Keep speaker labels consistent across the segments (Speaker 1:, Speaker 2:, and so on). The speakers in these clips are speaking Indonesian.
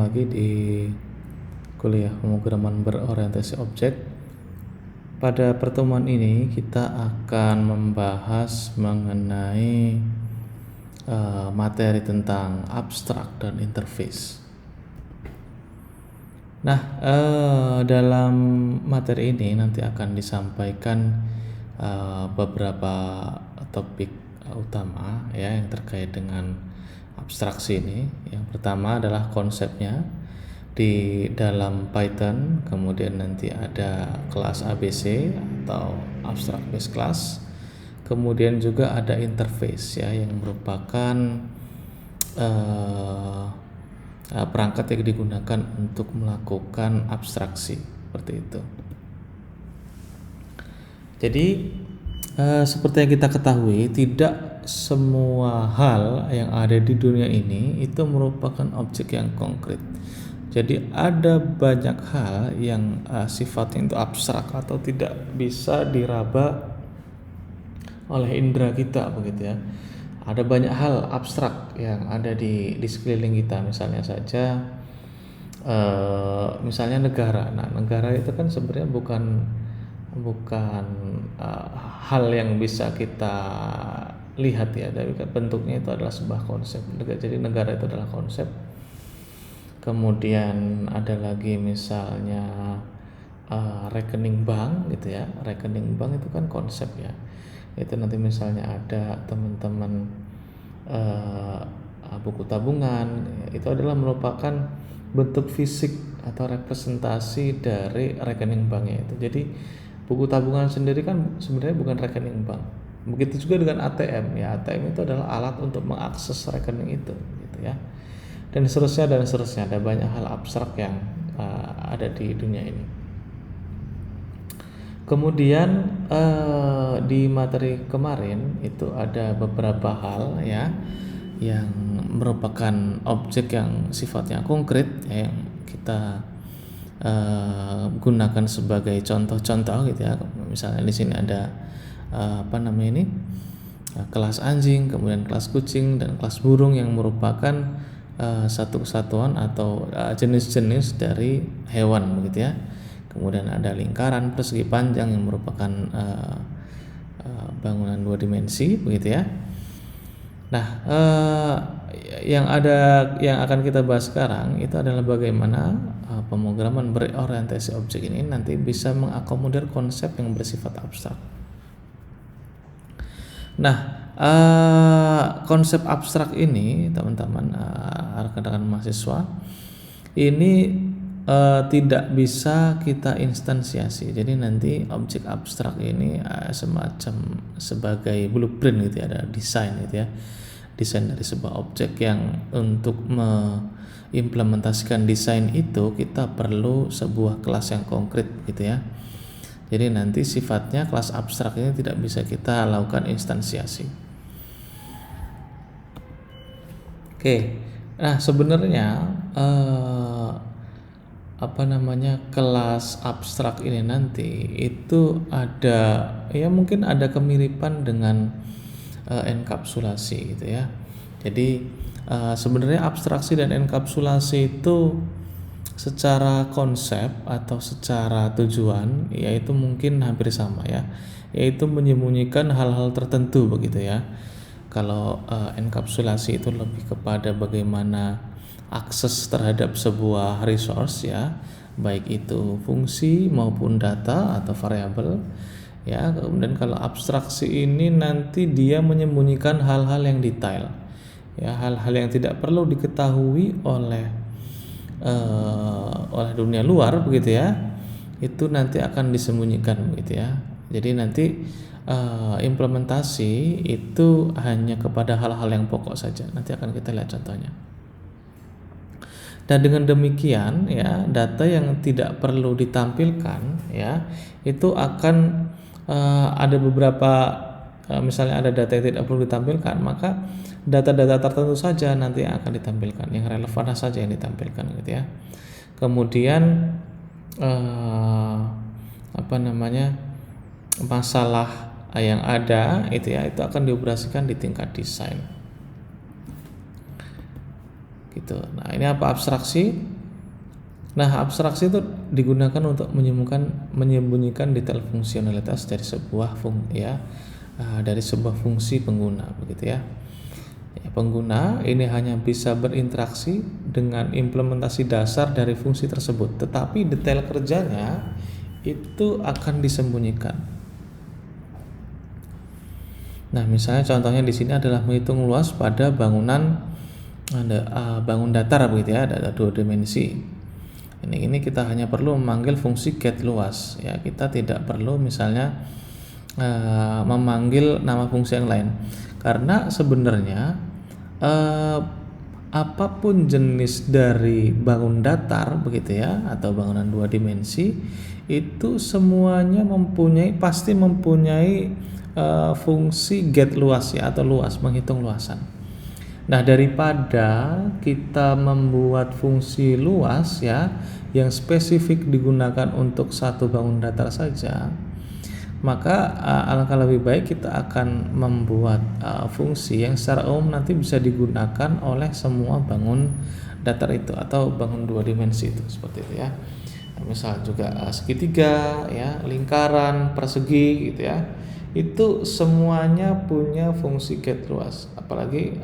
Speaker 1: lagi di kuliah pemrograman berorientasi objek. Pada pertemuan ini kita akan membahas mengenai materi tentang abstrak dan interface. Nah, dalam materi ini nanti akan disampaikan beberapa topik utama ya yang terkait dengan abstraksi ini. Yang pertama adalah konsepnya di dalam Python, kemudian nanti ada kelas ABC atau abstract base class, kemudian juga ada interface ya yang merupakan perangkat yang digunakan untuk melakukan abstraksi seperti itu. Jadi seperti yang kita ketahui, tidak semua hal yang ada di dunia ini itu merupakan objek yang konkret. Jadi ada banyak hal yang sifatnya itu abstrak atau tidak bisa diraba oleh indera kita begitu ya. Ada banyak hal abstrak yang ada di sekeliling kita, misalnya saja misalnya negara. Nah, negara itu kan sebenarnya bukan hal yang bisa kita lihat ya, tapi bentuknya itu adalah sebuah konsep. Jadi negara itu adalah konsep. Kemudian ada lagi misalnya rekening bank gitu ya. Rekening bank itu kan konsep ya. Itu nanti misalnya ada teman-teman buku tabungan, itu adalah merupakan bentuk fisik atau representasi dari rekening banknya itu. Jadi buku tabungan sendiri kan sebenarnya bukan rekening bank. Begitu juga dengan ATM ya. ATM itu adalah alat untuk mengakses rekening itu gitu ya. Dan seterusnya. Ada banyak hal abstrak yang ada di dunia ini. Kemudian di materi kemarin itu ada beberapa hal ya yang merupakan objek yang sifatnya konkret ya, yang kita gunakan sebagai contoh-contoh gitu ya. Misalnya di sini ada kelas anjing, kemudian kelas kucing dan kelas burung yang merupakan satu kesatuan atau jenis-jenis dari hewan begitu ya. Kemudian ada lingkaran persegi panjang yang merupakan bangunan dua dimensi begitu ya. Nah, yang akan kita bahas sekarang itu adalah bagaimana pemrograman berorientasi objek ini nanti bisa mengakomodir konsep yang bersifat abstrak. Nah, konsep abstrak ini teman-teman rekan-rekan mahasiswa ini tidak bisa kita instansiasi. Jadi nanti objek abstrak ini semacam sebagai blueprint gitu ya, ada desain gitu ya. Desain dari sebuah objek yang untuk mengimplementasikan desain itu kita perlu sebuah kelas yang konkret gitu ya. Jadi nanti sifatnya kelas abstrak ini tidak bisa kita lakukan instansiasi. Oke. Nah, sebenarnya kelas abstrak ini nanti itu ada ya mungkin ada kemiripan dengan enkapsulasi gitu ya. Jadi sebenarnya abstraksi dan enkapsulasi itu secara konsep atau secara tujuan yaitu mungkin hampir sama ya, yaitu menyembunyikan hal-hal tertentu begitu ya. Kalau enkapsulasi itu lebih kepada bagaimana akses terhadap sebuah resource ya, baik itu fungsi maupun data atau variabel ya. Kemudian kalau abstraksi ini nanti dia menyembunyikan hal-hal yang detail ya, hal-hal yang tidak perlu diketahui oleh dunia luar begitu ya, itu nanti akan disembunyikan begitu ya. Jadi nanti implementasi itu hanya kepada hal-hal yang pokok saja. Nanti akan kita lihat contohnya. Dan dengan demikian ya, data yang tidak perlu ditampilkan ya itu akan ada beberapa misalnya ada data yang tidak perlu ditampilkan, maka data-data tertentu saja nanti akan ditampilkan, yang relevan saja yang ditampilkan gitu ya. Kemudian masalah yang ada itu ya, itu akan dioperasikan di tingkat desain gitu. Nah, ini apa abstraksi? Nah, abstraksi itu digunakan untuk menyembunyikan detail fungsionalitas dari dari sebuah fungsi pengguna, begitu ya. Pengguna ini hanya bisa berinteraksi dengan implementasi dasar dari fungsi tersebut, tetapi detail kerjanya itu akan disembunyikan. Nah, misalnya contohnya di sini adalah menghitung luas pada bangun datar, begitu ya, ada 2 dimensi. Ini kita hanya perlu memanggil fungsi get luas, ya. Kita tidak perlu misalnya memanggil nama fungsi yang lain, karena sebenarnya apapun jenis dari bangun datar, begitu ya, atau bangunan 2 dimensi, itu semuanya pasti mempunyai fungsi get luas, ya, atau luas, menghitung luasan. Nah, daripada kita membuat fungsi luas, ya, yang spesifik digunakan untuk satu bangun datar saja, maka alangkah lebih baik kita akan membuat fungsi yang secara umum nanti bisa digunakan oleh semua bangun datar itu atau bangun 2 dimensi itu, seperti itu ya. Misal juga segitiga, ya, lingkaran, persegi, gitu ya. Itu semuanya punya fungsi get luas. Apalagi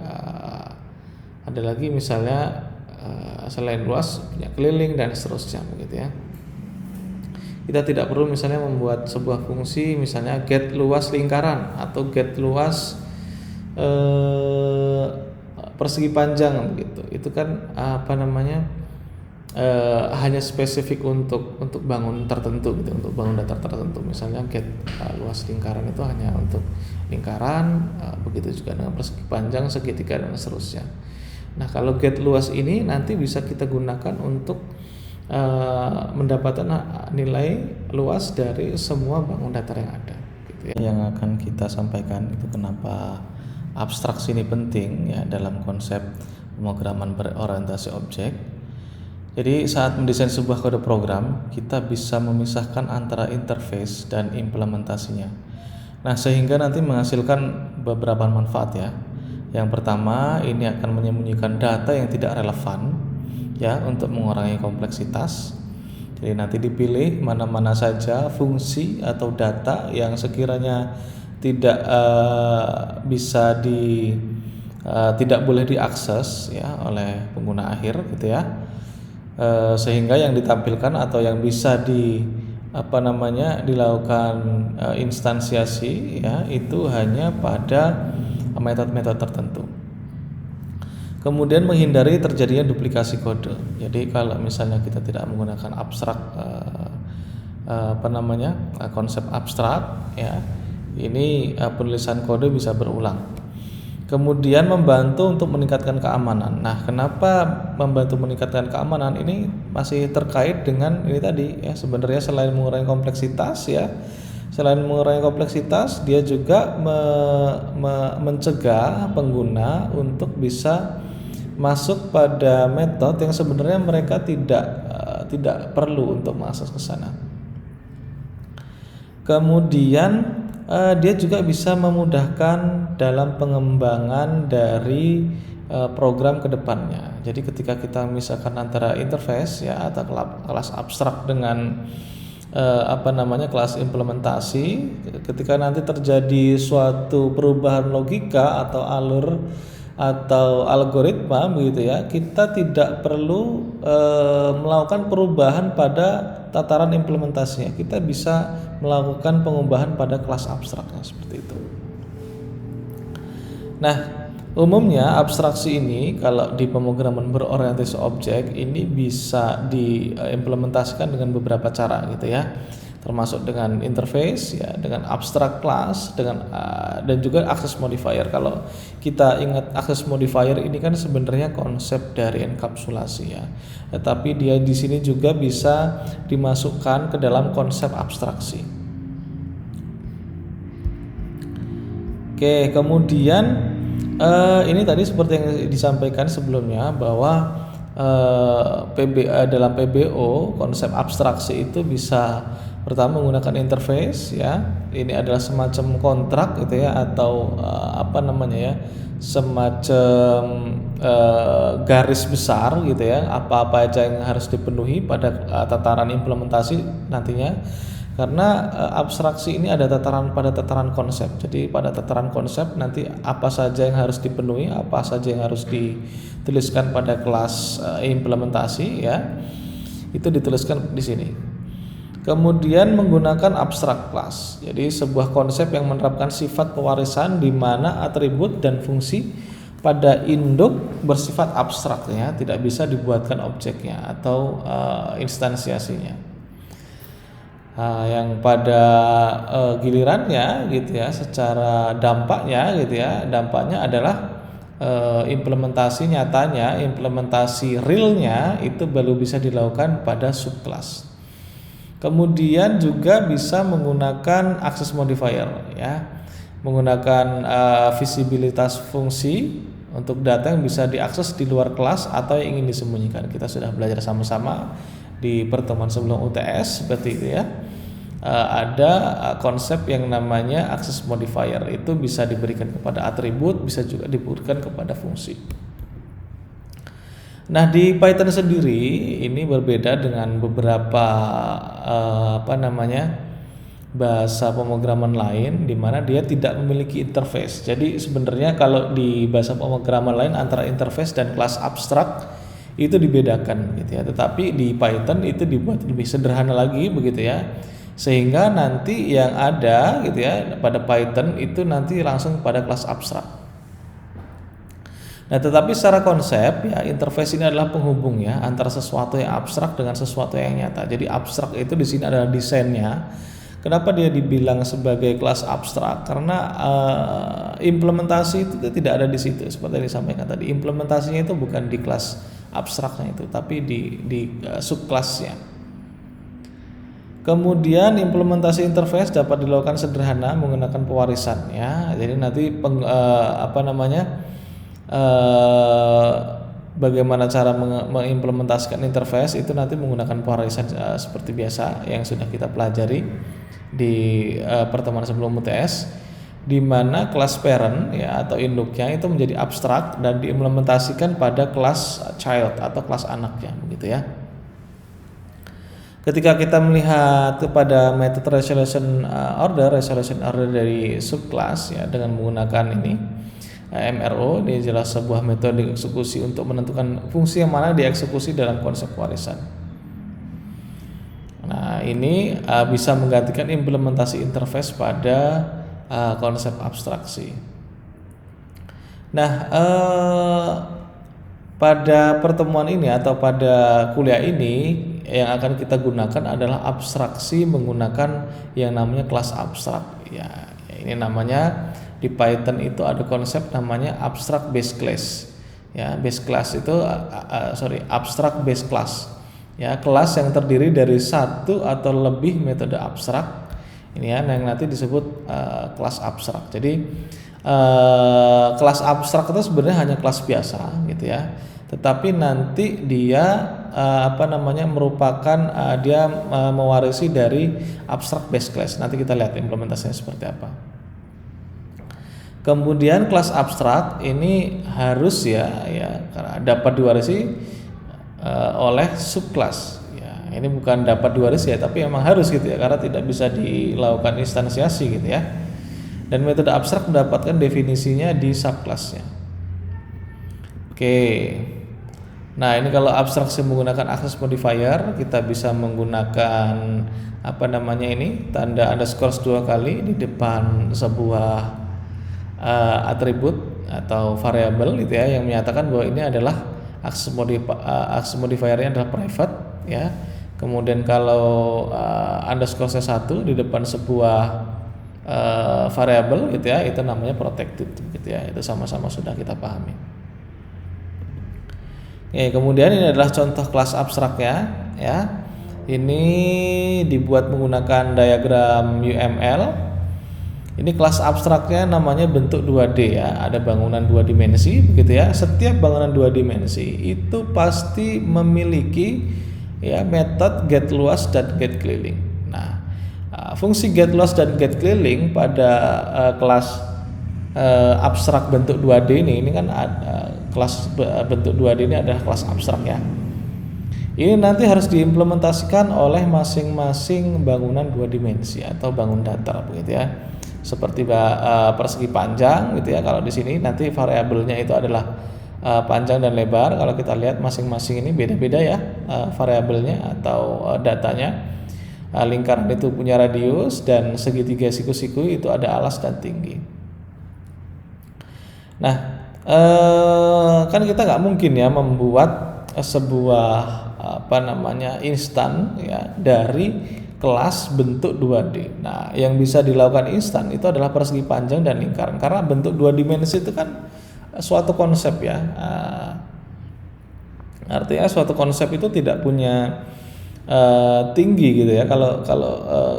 Speaker 1: ada lagi misalnya selain luas punya keliling dan seterusnya, begitu ya. Kita tidak perlu misalnya membuat sebuah fungsi misalnya get luas lingkaran atau get luas persegi panjang, begitu. Itu kan hanya spesifik untuk bangun tertentu, gitu, untuk bangun datar tertentu. Misalnya get luas lingkaran itu hanya untuk lingkaran, begitu juga dengan persegi panjang, segitiga dan seterusnya. Nah, kalau get luas ini nanti bisa kita gunakan untuk mendapatkan nilai luas dari semua bangun datar yang ada, gitu ya. Yang akan kita sampaikan itu kenapa abstraksi ini penting, ya, dalam konsep pemrograman berorientasi objek. Jadi saat mendesain sebuah kode program, kita bisa memisahkan antara interface dan implementasinya. Nah, sehingga nanti menghasilkan beberapa manfaat, ya. Yang pertama, ini akan menyembunyikan data yang tidak relevan, ya, untuk mengurangi kompleksitas. Jadi nanti dipilih mana-mana saja fungsi atau data yang sekiranya tidak tidak boleh diakses, ya, oleh pengguna akhir, gitu ya. Sehingga yang ditampilkan atau yang bisa dilakukan instansiasi, ya, itu hanya pada metode-metode tertentu. Kemudian menghindari terjadinya duplikasi kode. Jadi kalau misalnya kita tidak menggunakan konsep abstrak, ya, ini penulisan kode bisa berulang. Kemudian membantu untuk meningkatkan keamanan. Nah, kenapa membantu meningkatkan keamanan? Ini masih terkait dengan ini tadi, ya. Sebenarnya selain mengurangi kompleksitas, ya, dia juga mencegah pengguna untuk bisa masuk pada metode yang sebenarnya mereka tidak perlu untuk mengakses ke sana. Kemudian dia juga bisa memudahkan dalam pengembangan dari program ke depannya. Jadi ketika kita misalkan antara interface, ya, atau kelas abstrak dengan kelas implementasi, ketika nanti terjadi suatu perubahan logika atau alur atau algoritma, begitu ya, kita tidak perlu melakukan perubahan pada tataran implementasinya. Kita bisa melakukan pengubahan pada kelas abstraknya, seperti itu. Nah, umumnya abstraksi ini kalau di pemrograman berorientasi objek ini bisa diimplementasikan dengan beberapa cara, gitu ya. Termasuk dengan interface, ya, dengan abstract class, dan juga access modifier. Kalau kita ingat access modifier ini kan sebenarnya konsep dari enkapsulasi, ya. Tetapi dia di sini juga bisa dimasukkan ke dalam konsep abstraksi. Oke, kemudian ini tadi seperti yang disampaikan sebelumnya bahwa dalam PBO konsep abstraksi itu bisa pertama menggunakan interface, ya. Ini adalah semacam kontrak, gitu ya, atau semacam garis besar gitu ya, apa-apa aja yang harus dipenuhi pada tataran implementasi nantinya. Karena abstraksi ini ada pada tataran konsep. Jadi pada tataran konsep nanti apa saja yang harus dipenuhi, apa saja yang harus dituliskan pada kelas implementasi ya, itu dituliskan di sini. Kemudian menggunakan abstract class. Jadi sebuah konsep yang menerapkan sifat pewarisan di mana atribut dan fungsi pada induk bersifat abstrak ya, tidak bisa dibuatkan objeknya atau instansiasinya. Yang pada gilirannya gitu ya, secara dampaknya gitu ya, dampaknya adalah implementasi nyatanya, implementasi realnya itu baru bisa dilakukan pada subclass. Kemudian juga bisa menggunakan access modifier ya, menggunakan visibilitas fungsi untuk data yang bisa diakses di luar kelas atau yang ingin disembunyikan. Kita sudah belajar sama-sama di pertemuan sebelum UTS seperti itu ya. Ada konsep yang namanya access modifier, itu bisa diberikan kepada atribut, bisa juga diberikan kepada fungsi. Nah, di Python sendiri ini berbeda dengan beberapa bahasa pemrograman lain di mana dia tidak memiliki interface. Jadi sebenarnya kalau di bahasa pemrograman lain antara interface dan kelas abstrak itu dibedakan gitu ya. Tetapi di Python itu dibuat lebih sederhana lagi begitu ya. Sehingga nanti yang ada gitu ya pada Python itu nanti langsung pada kelas abstrak. Nah, tetapi secara konsep ya, interface ini adalah penghubung ya antara sesuatu yang abstrak dengan sesuatu yang nyata. Jadi abstrak itu di sini adalah desainnya. Kenapa dia dibilang sebagai kelas abstrak? Karena implementasi itu tidak ada di situ seperti yang disampaikan tadi. Implementasinya itu bukan di kelas abstraknya itu, tapi di subkelasnya. Kemudian implementasi interface dapat dilakukan sederhana menggunakan pewarisan ya. Jadi nanti bagaimana cara mengimplementasikan interface itu nanti menggunakan pewarisan seperti biasa yang sudah kita pelajari di pertemuan sebelum UTS, di mana kelas parent ya atau induknya itu menjadi abstrak dan diimplementasikan pada kelas child atau kelas anaknya begitu ya. Ketika kita melihat kepada metode resolution order dari subclass ya dengan menggunakan ini MRO, ini jelas sebuah metode eksekusi untuk menentukan fungsi yang mana dieksekusi dalam konsep warisan. Nah, ini bisa menggantikan implementasi interface pada konsep abstraksi. Nah, pada pertemuan ini atau pada kuliah ini yang akan kita gunakan adalah abstraksi menggunakan yang namanya kelas abstrak ya. Ini namanya di Python itu ada konsep namanya abstract base class ya. Base class itu abstract base class ya, kelas yang terdiri dari satu atau lebih metode abstrak ini ya, yang nanti disebut kelas abstrak. Jadi kelas abstrak itu sebenarnya hanya kelas biasa gitu ya, tetapi nanti dia merupakan dia mewarisi dari abstract base class. Nanti kita lihat implementasinya seperti apa. Kemudian kelas abstrak ini harus ya karena dapat diwarisi oleh subclass ya. Ini bukan dapat diwarisi ya, tapi memang harus gitu ya, karena tidak bisa dilakukan instansiasi gitu ya. Dan metode abstrak mendapatkan definisinya di subclassnya. Oke. Nah, ini kalau abstraksi menggunakan access modifier, kita bisa menggunakan tanda underscore 2 kali di depan sebuah atribut atau variabel gitu ya, yang menyatakan bahwa ini adalah access modifiernya adalah private ya. Kemudian kalau underscore 1 di depan sebuah variabel gitu ya, itu namanya protected gitu ya. Itu sama-sama sudah kita pahami. Kemudian ini adalah contoh kelas abstraknya ya. Ini dibuat menggunakan diagram UML. Ini kelas abstraknya namanya bentuk 2D ya. Ada bangunan 2 dimensi begitu ya. Setiap bangunan 2 dimensi itu pasti memiliki ya metode get luas dan get keliling. Nah, fungsi get luas dan get keliling pada kelas abstrak bentuk 2D ini kan ada kelas bentuk 2D ini adalah kelas abstrak ya. Ini nanti harus diimplementasikan oleh masing-masing bangunan 2 dimensi atau bangun datar begitu ya. Seperti persegi panjang gitu ya. Kalau di sini nanti variabelnya itu adalah panjang dan lebar. Kalau kita lihat masing-masing ini beda-beda ya variabelnya atau datanya. Lingkaran itu punya radius dan segitiga siku-siku itu ada alas dan tinggi. Nah, kan kita nggak mungkin ya membuat sebuah instan ya dari kelas bentuk 2D. Nah, yang bisa dilakukan instan itu adalah persegi panjang dan lingkaran karena bentuk 2 dimensi itu kan suatu konsep ya. Artinya suatu konsep itu tidak punya tinggi gitu ya. Kalau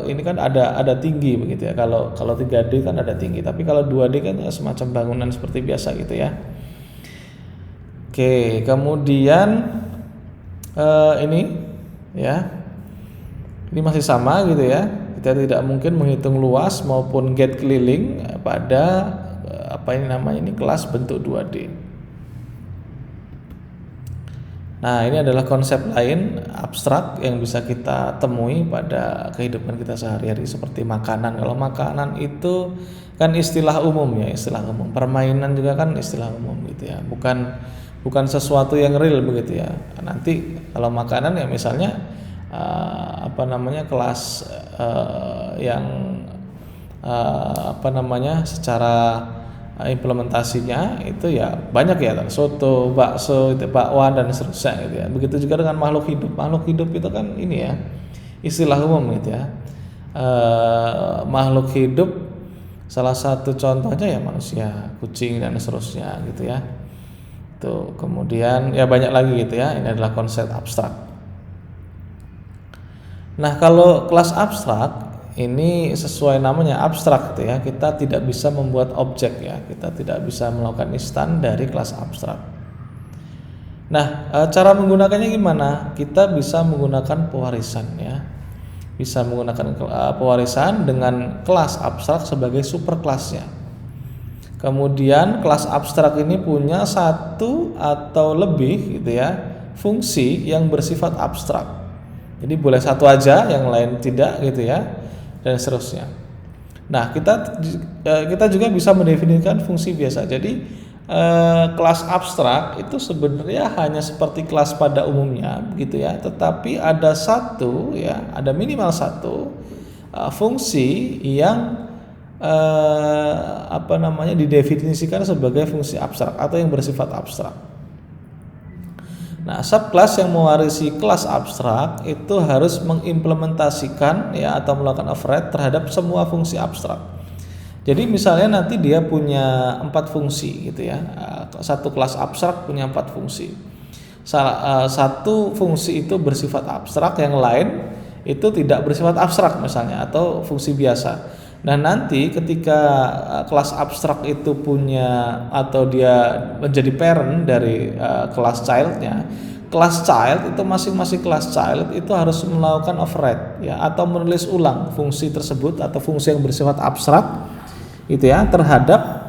Speaker 1: ini kan ada tinggi begitu ya. Kalau 3D kan ada tinggi, tapi kalau 2D kan semacam bangunan seperti biasa gitu ya. Oke, kemudian ini ya, ini masih sama gitu ya. Kita tidak mungkin menghitung luas maupun gate keliling pada ini kelas bentuk 2D. Nah, ini adalah konsep lain abstrak yang bisa kita temui pada kehidupan kita sehari-hari seperti makanan. Kalau makanan itu kan istilah umum ya, istilah umum. Permainan juga kan istilah umum gitu ya. Bukan sesuatu yang real begitu ya. Nanti kalau makanan ya misalnya kelas yang secara implementasinya itu ya banyak ya, soto, bakso, bakwan dan seterusnya gitu ya. Begitu juga dengan makhluk hidup. Makhluk hidup itu kan ini ya istilah umum gitu ya. Makhluk hidup salah satu contohnya ya manusia, kucing dan seterusnya gitu ya. Tuh, kemudian ya banyak lagi gitu ya. Ini adalah konsep abstrak. Nah, kalau kelas abstrak ini sesuai namanya abstrak gitu ya. Kita tidak bisa membuat objek ya. Kita tidak bisa melakukan instan dari kelas abstrak. Nah, cara menggunakannya gimana? Kita bisa menggunakan pewarisan ya. Bisa menggunakan pewarisan dengan kelas abstrak sebagai superkelasnya. Kemudian kelas abstrak ini punya satu atau lebih gitu ya fungsi yang bersifat abstrak. Jadi boleh satu aja, yang lain tidak gitu ya, dan seterusnya. Nah, kita juga bisa mendefinisikan fungsi biasa. Jadi kelas abstrak itu sebenarnya hanya seperti kelas pada umumnya gitu ya, tetapi ada minimal satu fungsi yang didefinisikan sebagai fungsi abstrak atau yang bersifat abstrak. Nah, subclass yang mewarisi kelas abstrak itu harus mengimplementasikan ya atau melakukan override terhadap semua fungsi abstrak. Jadi misalnya nanti dia punya 4 fungsi gitu ya. Satu kelas abstrak punya 4 fungsi. Satu fungsi itu bersifat abstrak, yang lain itu tidak bersifat abstrak misalnya atau fungsi biasa. Nah, nanti ketika kelas abstrak itu punya atau dia menjadi parent dari kelas childnya, kelas child itu masing-masing kelas child itu harus melakukan override ya atau menulis ulang fungsi tersebut atau fungsi yang bersifat abstrak gitu ya terhadap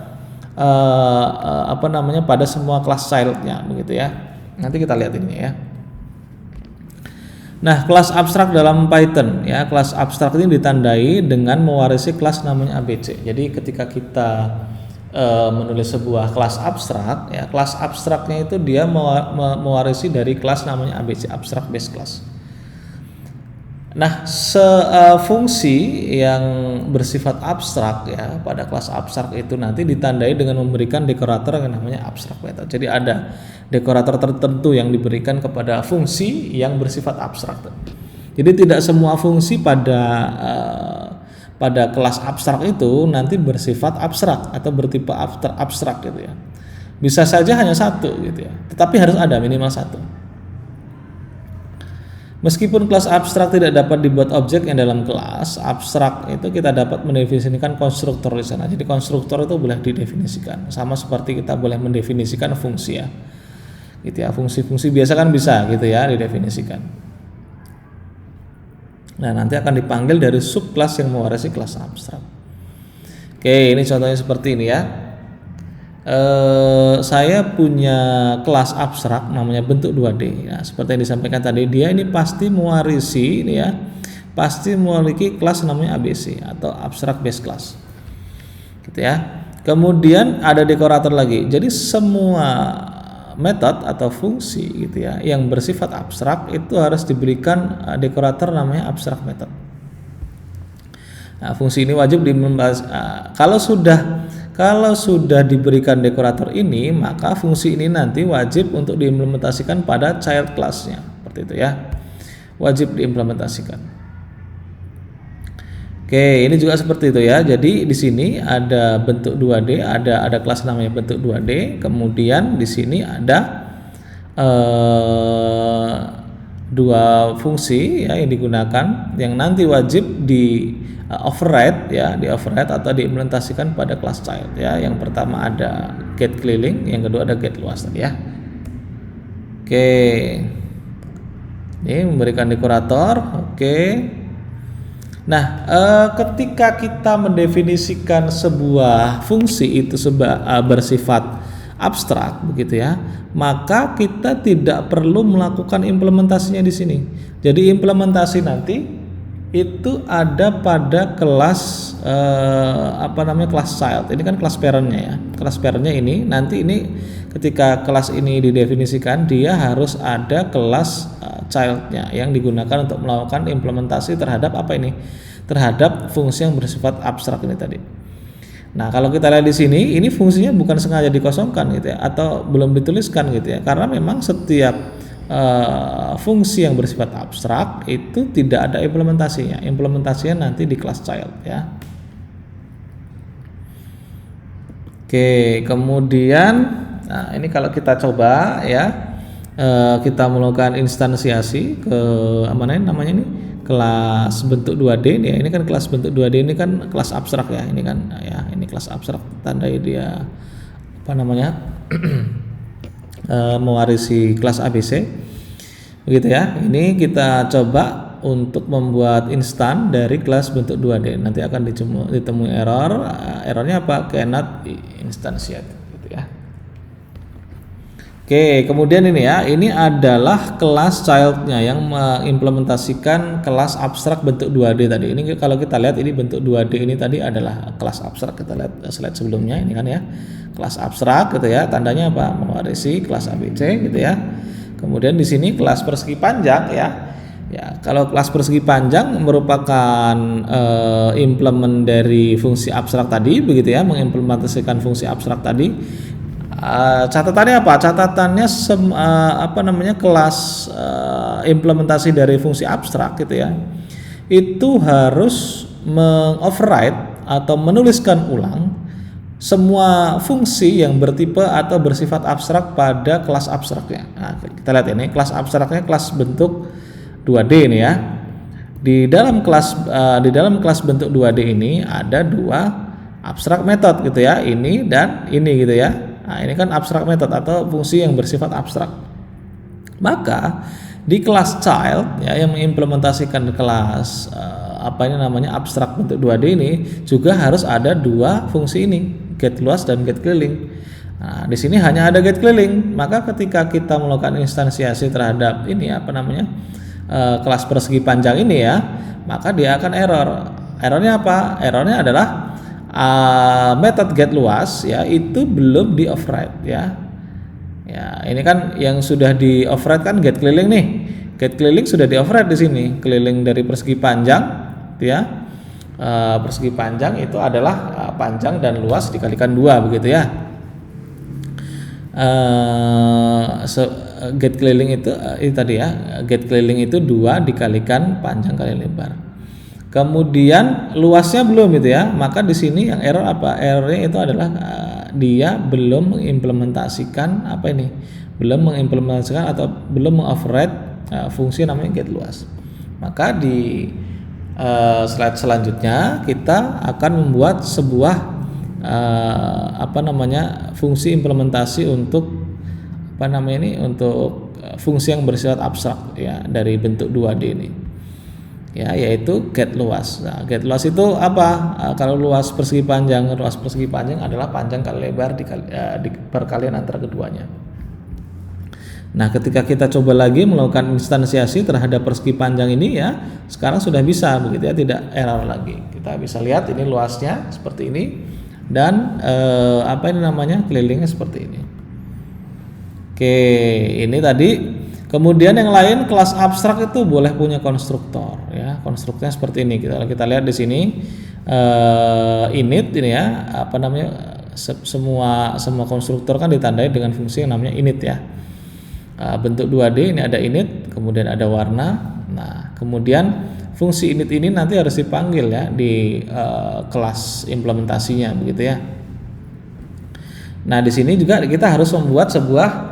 Speaker 1: pada semua kelas childnya begitu ya. Nanti kita lihat ini ya. Nah, kelas abstrak dalam Python ya, kelas abstrak ini ditandai dengan mewarisi kelas namanya ABC. Jadi ketika kita menulis sebuah kelas abstrak ya, kelas abstraknya itu dia mewarisi dari kelas namanya ABC, abstract base class. Nah, fungsi yang bersifat abstrak ya pada kelas abstrak itu nanti ditandai dengan memberikan dekorator yang namanya abstract method. Jadi ada dekorator tertentu yang diberikan kepada fungsi yang bersifat abstrak. Jadi tidak semua fungsi pada kelas abstrak itu nanti bersifat abstrak atau bertipe abstrak gitu ya. Bisa saja hanya satu gitu ya, tetapi harus ada minimal satu. Meskipun kelas abstrak tidak dapat dibuat objek yang dalam kelas abstrak itu kita dapat mendefinisikan konstruktor di sana. Jadi konstruktor itu boleh didefinisikan, sama seperti kita boleh mendefinisikan fungsi ya. Gitu ya, fungsi-fungsi biasa kan bisa gitu ya didefinisikan. Nah, nanti akan dipanggil dari subkelas yang mewarisi kelas abstrak. Oke, ini contohnya seperti ini ya. saya punya kelas abstrak namanya bentuk 2D. Nah, seperti yang disampaikan tadi, dia ini pasti mewarisi ini ya, pasti memiliki kelas namanya ABC atau abstract base class, gitu ya. Kemudian ada dekorator lagi. Jadi semua metode atau fungsi gitu ya yang bersifat abstrak itu harus diberikan dekorator namanya abstract method. Nah, fungsi ini wajib kalau sudah diberikan dekorator ini, maka fungsi ini nanti wajib untuk diimplementasikan pada child class-nya, seperti itu ya. Wajib diimplementasikan. Oke, ini juga seperti itu ya. Jadi di sini ada bentuk 2D, ada kelas namanya bentuk 2D. Kemudian di sini ada dua fungsi ya yang digunakan, yang nanti wajib di override ya, di override atau diimplementasikan pada kelas child ya. Yang pertama ada get keliling, yang kedua ada get luas tadi ya. Oke, ini memberikan dekorator. Oke. Nah, ketika kita mendefinisikan sebuah fungsi itu bersifat abstrak begitu ya, maka kita tidak perlu melakukan implementasinya di sini. Jadi implementasi nanti itu ada pada kelas kelas child. Ini kan kelas parentnya ya. Kelas parentnya ini nanti ini ketika kelas ini didefinisikan, dia harus ada kelas childnya yang digunakan untuk melakukan implementasi terhadap apa ini? Terhadap fungsi yang bersifat abstrak ini tadi. Nah, kalau kita lihat di sini, ini fungsinya bukan sengaja dikosongkan gitu ya, atau belum dituliskan gitu ya, karena memang setiap fungsi yang bersifat abstrak itu tidak ada implementasinya. Implementasinya nanti di kelas child ya. Oke, kemudian nah ini kalau kita coba ya, kita melakukan instansiasi ke mana ini namanya ini kelas bentuk 2D ya. Ini kan kelas bentuk 2D ini kan kelas abstrak ya. Ini kan ya, ini kelas abstrak, tandai dia apa namanya mewarisi kelas ABC begitu ya. Ini kita coba untuk membuat instan dari kelas bentuk 2D. Nanti akan ditemui errornya apa? Cannot instantiate gitu ya. Oke, kemudian ini ya, ini adalah kelas childnya yang mengimplementasikan kelas abstrak bentuk 2D tadi. Ini kalau kita lihat ini bentuk 2D ini tadi adalah kelas abstrak. Kita lihat slide sebelumnya ini kan ya, kelas abstrak gitu ya, tandanya apa? Mewarisi kelas ABC gitu ya. Kemudian di sini kelas persegi panjang ya. Ya, kalau kelas persegi panjang merupakan implement dari fungsi abstrak tadi begitu ya, mengimplementasikan fungsi abstrak tadi. Catatannya apa? Catatannya kelas implementasi dari fungsi abstrak gitu ya. Itu harus mengoverride atau menuliskan ulang semua fungsi yang bertipe atau bersifat abstrak pada kelas abstraknya. Nah, kita lihat ini kelas abstraknya kelas bentuk 2D ini ya. Di dalam kelas bentuk 2D ini ada dua abstrak method gitu ya, ini dan ini gitu ya. Nah, ini kan abstrak method atau fungsi yang bersifat abstrak. Maka di kelas child ya yang mengimplementasikan kelas abstrak bentuk 2D ini juga harus ada dua fungsi ini, get luas dan get keliling. Nah, di sini hanya ada get keliling. Maka ketika kita melakukan instansiasi terhadap ini kelas persegi panjang ini ya, maka dia akan error. Errornya apa? Errornya adalah method get luas ya itu belum di override ya. Ya, ini kan yang sudah di override kan get keliling nih. Get keliling sudah di override di sini. Keliling dari persegi panjang ya. Persegi panjang itu adalah panjang dan luas dikalikan 2 begitu ya. Get keliling itu tadi ya. Get keliling itu 2 dikalikan panjang kali lebar. Kemudian luasnya belum gitu ya, maka di sini yang error apa? Errornya itu adalah dia belum mengimplementasikan belum mengimplementasikan atau belum mengoverride fungsi namanya get luas. Maka di slide selanjutnya kita akan membuat sebuah fungsi implementasi untuk untuk fungsi yang bersifat abstrak ya dari bentuk 2D ini. ya, yaitu get luas. Nah, get luas itu apa? Kalau luas persegi panjang adalah panjang kali lebar di perkalian antara keduanya. Nah, ketika kita coba lagi melakukan instansiasi terhadap persegi panjang ini ya, sekarang sudah bisa begitu ya, tidak error lagi. Kita bisa lihat ini luasnya seperti ini dan apa ini namanya, kelilingnya seperti ini. Oke, ini tadi. Kemudian yang lain, kelas abstrak itu boleh punya konstruktor ya. Konstruktornya seperti ini. Kita lihat di sini init ini ya, apa namanya, semua konstruktor kan ditandai dengan fungsi yang namanya init ya. Bentuk 2D, ini ada init, kemudian ada warna. Nah, kemudian fungsi init ini nanti harus dipanggil ya di kelas implementasinya begitu ya. Nah, di sini juga kita harus membuat sebuah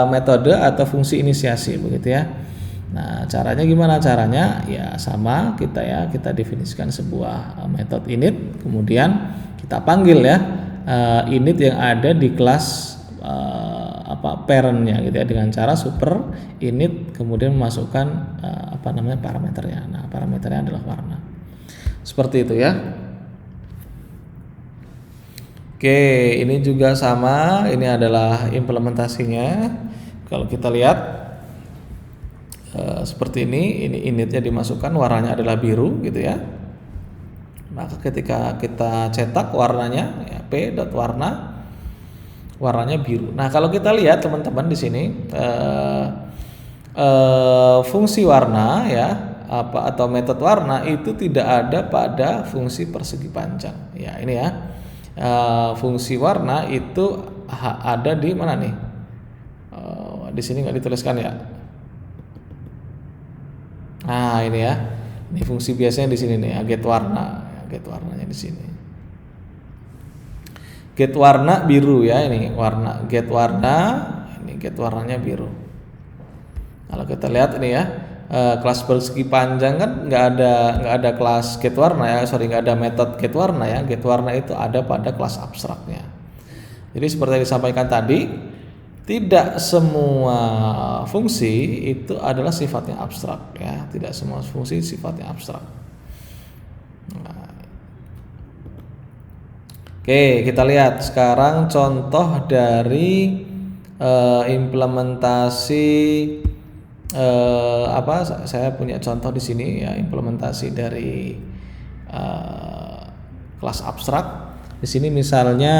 Speaker 1: metode atau fungsi inisiasi begitu ya. Nah, caranya gimana? Caranya ya sama, kita definisikan sebuah metode init, kemudian kita panggil ya init yang ada di kelas parentnya gitu ya, dengan cara super init kemudian memasukkan parameternya. Nah, parameternya adalah warna. Seperti itu ya. Oke, ini juga sama, ini adalah implementasinya. Kalau kita lihat seperti ini initnya dimasukkan, warnanya adalah biru gitu ya. Maka ketika kita cetak warnanya ya, warnanya biru. Nah, kalau kita lihat teman-teman di sini fungsi warna ya atau metode warna itu tidak ada pada fungsi persegi panjang. Ya, ini ya. Fungsi warna itu ada di mana nih? Di sini nggak dituliskan ya. Nah, ini ya. Ini fungsi biasanya di sini nih, get warna. Get warnanya di sini. Get warna biru ya, ini warna get warna, ini get warnanya biru. Kalau kita lihat ini ya, kelas persegi panjang kan nggak ada kelas get warna ya, nggak ada metode get warna ya. Get warna itu ada pada kelas abstraknya. Jadi seperti yang disampaikan tadi, tidak semua fungsi itu adalah sifatnya abstrak ya, tidak semua fungsi sifatnya abstrak. Nah, oke, kita lihat sekarang contoh dari implementasi saya punya contoh di sini ya, implementasi dari kelas abstrak. Di sini misalnya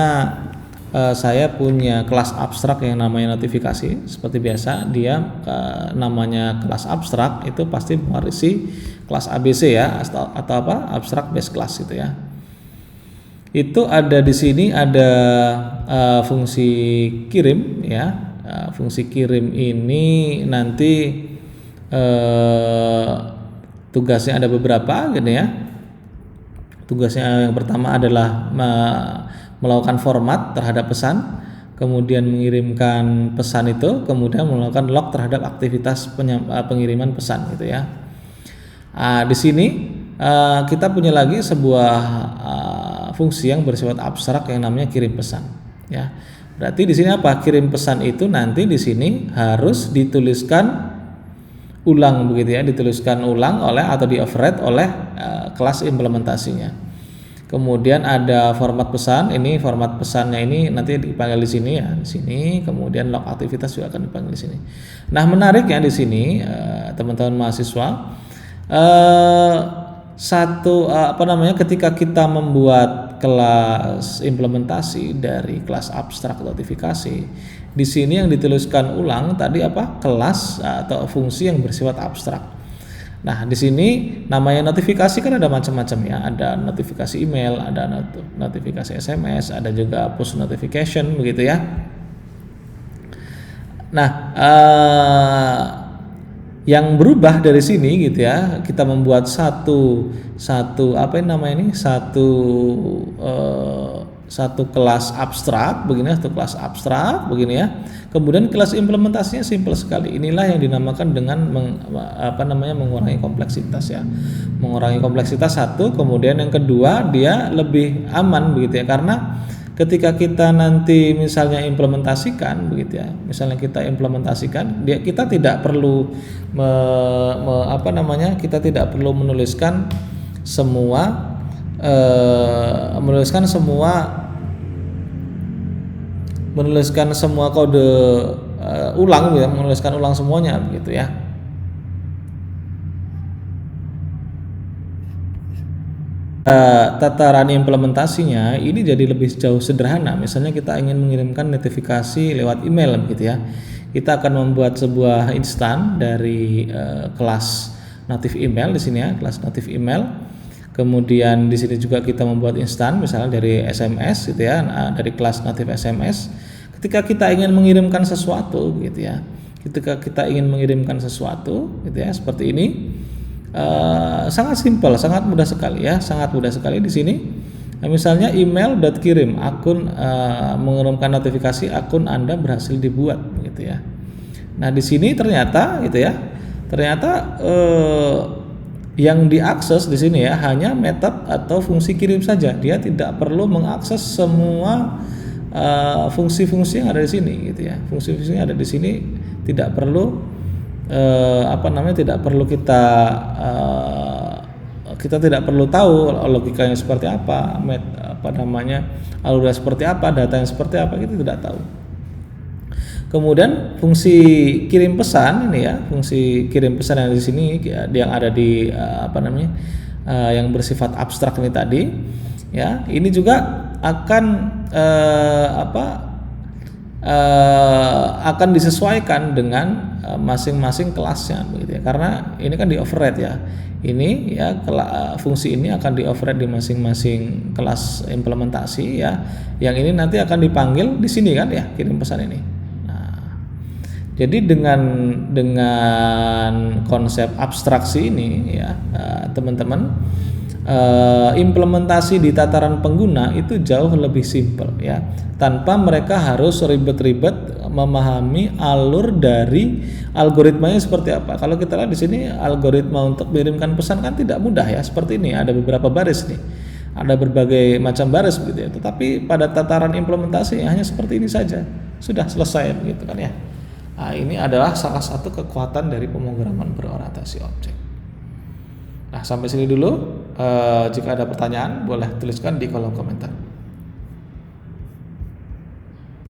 Speaker 1: saya punya kelas abstrak yang namanya notifikasi. Seperti biasa, dia namanya kelas abstrak itu pasti mewarisi kelas ABC ya, atau abstrak base class gitu ya. Itu ada di sini ada fungsi kirim ya. Fungsi kirim ini nanti tugasnya ada beberapa gitu ya. Tugasnya yang pertama adalah melakukan format terhadap pesan, kemudian mengirimkan pesan itu, kemudian melakukan log terhadap aktivitas pengiriman pesan gitu ya. Di sini kita punya lagi sebuah fungsi yang bersifat abstrak yang namanya kirim pesan ya. Berarti di sini apa? Kirim pesan itu nanti di sini harus dituliskan ulang begitu ya, dituliskan ulang oleh atau di override oleh kelas implementasinya. Kemudian ada format pesan, ini format pesannya ini nanti dipanggil di sini ya, di sini. Kemudian log aktivitas juga akan dipanggil di sini. Nah, menarik ya di sini teman-teman mahasiswa, ketika kita membuat kelas implementasi dari kelas abstrak notifikasi, di sini yang dituliskan ulang tadi kelas atau fungsi yang bersifat abstrak. Nah, di sini namanya notifikasi kan ada macam-macam ya, ada notifikasi email, ada notifikasi SMS, ada juga push notification begitu ya. Nah, yang berubah dari sini gitu ya, kita membuat satu kelas abstrak begini, ya. Kemudian kelas implementasinya simple sekali. Inilah yang dinamakan dengan mengurangi kompleksitas ya. Mengurangi kompleksitas satu, kemudian yang kedua dia lebih aman begitu ya, karena
Speaker 2: ketika kita nanti misalnya implementasikan begitu ya, misalnya kita implementasikan, kita tidak perlu kita tidak perlu menuliskan semua kode ulang ya, menuliskan ulang semuanya begitu ya. Tataran implementasinya ini jadi lebih jauh sederhana. Misalnya kita ingin mengirimkan notifikasi lewat email begitu ya. Kita akan membuat sebuah instan dari kelas native email di sini ya, kelas native email. Kemudian di sini juga kita membuat instan misalnya dari SMS gitu ya, dari kelas native SMS. Ketika kita ingin mengirimkan sesuatu gitu ya. Ketika kita ingin mengirimkan sesuatu gitu ya, seperti ini. Sangat simpel, sangat mudah sekali ya, sangat mudah sekali di sini. Misalnya email.kirim akun mengirimkan notifikasi akun Anda berhasil dibuat gitu ya. Nah, di sini ternyata gitu ya. Ternyata yang diakses di sini ya hanya metode atau fungsi kirim saja. Dia tidak perlu mengakses semua fungsi-fungsi yang ada di sini gitu ya. Fungsi-fungsi yang ada di sini tidak perlu tidak perlu kita tidak perlu tahu logikanya seperti apa, alurnya seperti apa, datanya seperti apa, kita tidak tahu. Kemudian fungsi kirim pesan ini ya, fungsi kirim pesan yang di sini yang ada di yang bersifat abstrak ini tadi ya, ini juga akan disesuaikan dengan masing-masing kelasnya begitu ya, karena ini kan di override ya, ini ya fungsi ini akan di override di masing-masing kelas implementasi ya, yang ini nanti akan dipanggil di sini kan ya, kirim pesan ini. Nah, jadi dengan konsep abstraksi ini ya teman-teman, implementasi di tataran pengguna itu jauh lebih simpel ya, tanpa mereka harus ribet-ribet memahami alur dari algoritmanya seperti apa. Kalau kita lihat di sini algoritma untuk mengirimkan pesan kan tidak mudah ya, seperti ini ada beberapa baris nih, ada berbagai macam baris begitu ya. Tetapi pada tataran implementasi hanya seperti ini saja, sudah selesai begitu kan ya. Nah, ini adalah salah satu kekuatan dari pemrograman berorientasi objek. Nah, sampai sini dulu. Jika ada pertanyaan boleh tuliskan di kolom komentar.